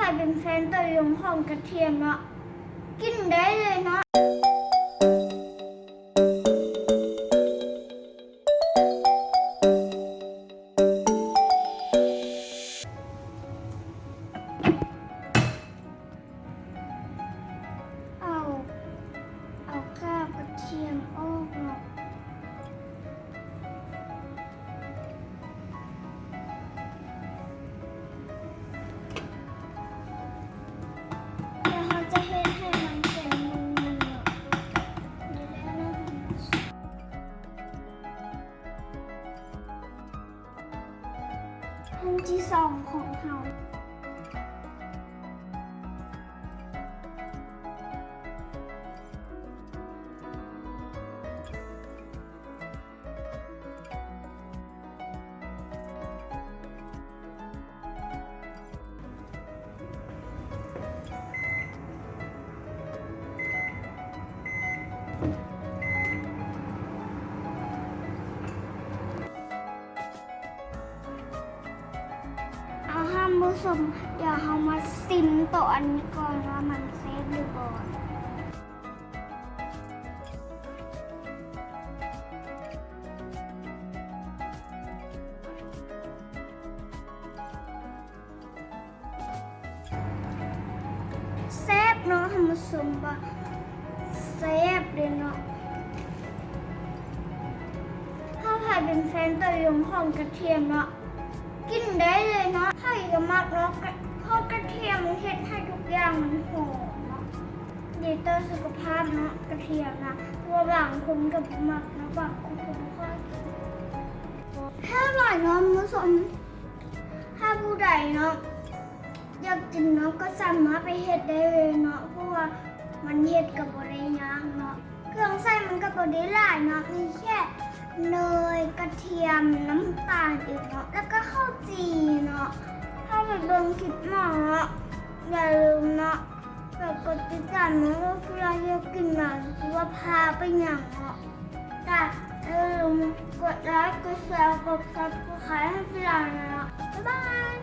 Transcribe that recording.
รเป็นแฟนตัวยงของกระเทียมเนาะกินได้เลยเนาะเอาข้าวกระเทียมออกเนาะจะเฮ็ดให้มันเป็นมันเนาะดีแล้วนะขั้นที่สองของเราห้ามผสมเดี๋ยวเรามาซิมตัวอันนี้ก่อนว่ามันเซฟหรือเปล่าเซฟเนาะทำผสมบ่เซฟเลยเนาะถ้าใครเป็นแฟนตัวยงของกระเทียมเนาะกินได้เลยเนาะให้ก็มากเนาะเพราะกระเทียมเฮ็ดให้ทุกอย่างมันหอมเนาะดีต่อสุขภาพเนาะกระเทียมนะตัวบางคนกับมักนะบางคนก็ไม่ค่อยกินถ้าอร่อยเนาะผสมถ้าผู้ใดเนาะอยากกินเนาะก็สามารถไปเฮ็ดได้เลยเนาะเพราะว่ามันเฮ็ดกับบ่ได้ยากเนาะเครื่องใส่มันก็บ่ได้หลายเนาะมีแค่เนยกระเทียมน้ำตาลอีกเนาะแล้วก็ข้าวจีเนาะถ้าไปเบิ่งคลิปหมออย่าลืมเนาะแบบกดติดตามเนาะว่าเวลาอยากกินหนังหรือว่าพาไปหยังเนาะแต่อย่าลืมกดไลค์กดแชร์กดซับสไครบ์ให้พี่ลาเนาะบ๊ายบาย